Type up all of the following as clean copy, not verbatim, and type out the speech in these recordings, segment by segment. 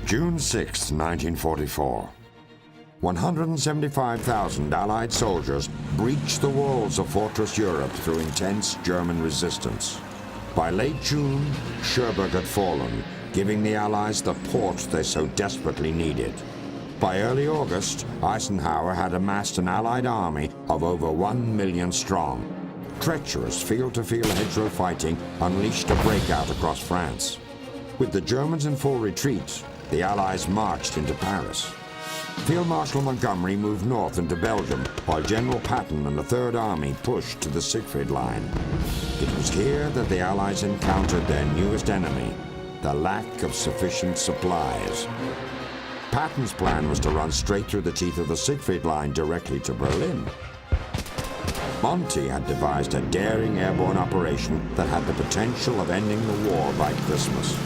June 6, 1944. 175,000 Allied soldiers breached the walls of Fortress Europe through intense German resistance. By late June, Sherman had fallen, giving the Allies the port they so desperately needed. By early August, Eisenhower had amassed an Allied army of over 1 million strong. Treacherous field-to-field hedgerow fighting unleashed a breakout across France. With the Germans in full retreat, the Allies marched into Paris. Field Marshal Montgomery moved north into Belgium, while General Patton and the Third Army pushed to the Siegfried Line. It was here that the Allies encountered their newest enemy, the lack of sufficient supplies. Patton's plan was to run straight through the teeth of the Siegfried Line directly to Berlin. Monty had devised a daring airborne operation that had the potential of ending the war by Christmas.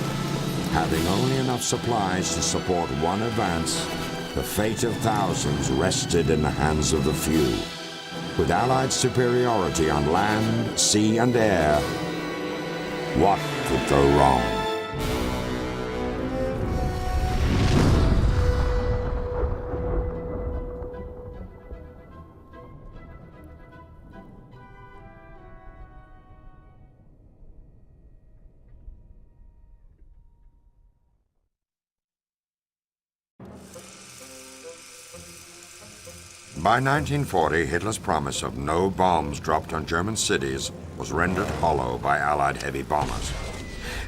Having only enough supplies to support one advance, the fate of thousands rested in the hands of the few. With Allied superiority on land, sea, and air, what could go wrong? By 1940, Hitler's promise of no bombs dropped on German cities was rendered hollow by Allied heavy bombers.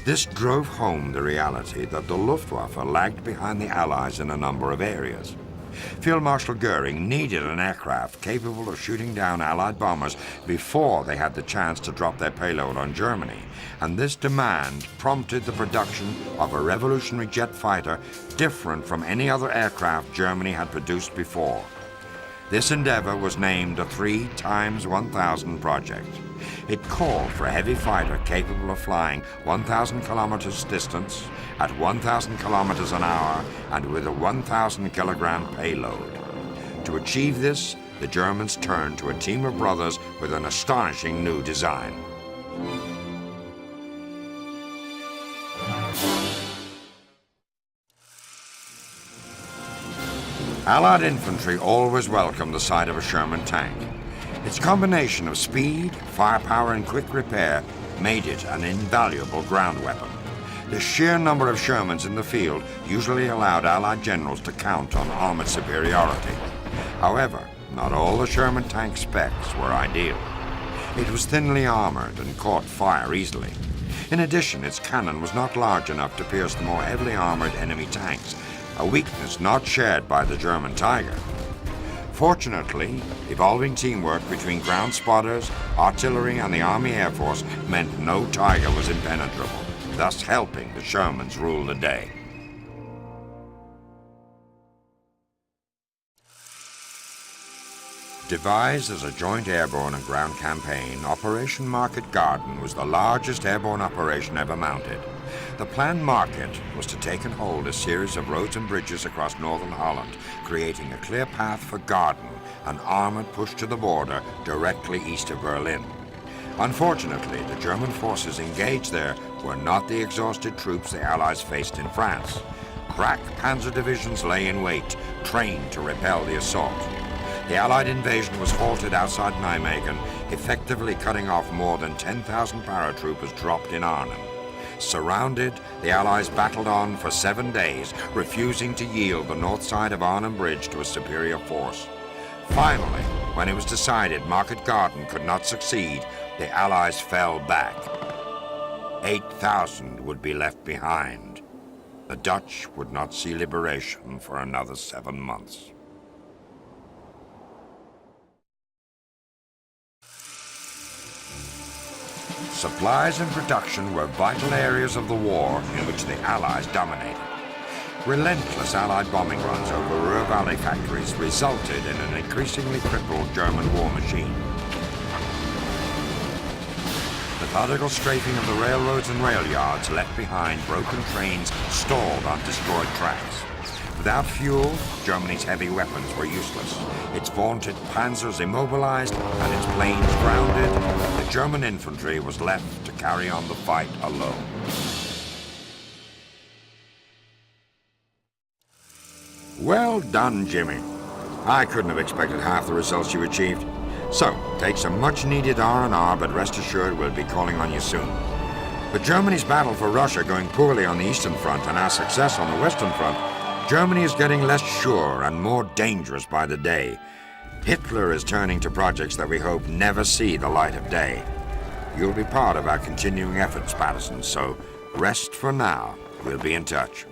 This drove home the reality that the Luftwaffe lagged behind the Allies in a number of areas. Field Marshal Goering needed an aircraft capable of shooting down Allied bombers before they had the chance to drop their payload on Germany, and this demand prompted the production of a revolutionary jet fighter different from any other aircraft Germany had produced before. This endeavor was named the 3x1000 project. It called for a heavy fighter capable of flying 1,000 kilometers distance at 1,000 kilometers an hour and with a 1,000 kilogram payload. To achieve this, the Germans turned to a team of brothers with an astonishing new design. Allied infantry always welcomed the sight of a Sherman tank. Its combination of speed, firepower, and quick repair made it an invaluable ground weapon. The sheer number of Shermans in the field usually allowed Allied generals to count on armored superiority. However, not all the Sherman tank specs were ideal. It was thinly armored and caught fire easily. In addition, its cannon was not large enough to pierce the more heavily armored enemy tanks, a weakness not shared by the German Tiger. Fortunately, evolving teamwork between ground spotters, artillery, and the Army Air Force meant no Tiger was impenetrable, thus helping the Shermans rule the day. Devised as a joint airborne and ground campaign, Operation Market Garden was the largest airborne operation ever mounted. The planned market was to take and hold a series of roads and bridges across northern Holland, creating a clear path for Garden, an armored push to the border directly east of Berlin. Unfortunately, the German forces engaged there were not the exhausted troops the Allies faced in France. Crack panzer divisions lay in wait, trained to repel the assault. The Allied invasion was halted outside Nijmegen, effectively cutting off more than 10,000 paratroopers dropped in Arnhem. Surrounded, the Allies battled on for 7 days, refusing to yield the north side of Arnhem Bridge to a superior force. Finally, when it was decided Market Garden could not succeed, the Allies fell back. 8,000 would be left behind. The Dutch would not see liberation for another 7 months. Supplies and production were vital areas of the war in which the Allies dominated. Relentless Allied bombing runs over Ruhr Valley factories resulted in an increasingly crippled German war machine. Methodical strafing of the railroads and rail yards left behind broken trains stalled on destroyed tracks. Without fuel, Germany's heavy weapons were useless. Its vaunted panzers immobilized and its planes grounded, the German infantry was left to carry on the fight alone. Well done, Jimmy. I couldn't have expected half the results you achieved. So, take some much-needed R&R, but rest assured we'll be calling on you soon. With Germany's battle for Russia going poorly on the Eastern Front and our success on the Western Front, Germany is getting less sure and more dangerous by the day. Hitler is turning to projects that we hope never see the light of day. You'll be part of our continuing efforts, Patterson, so rest for now. We'll be in touch.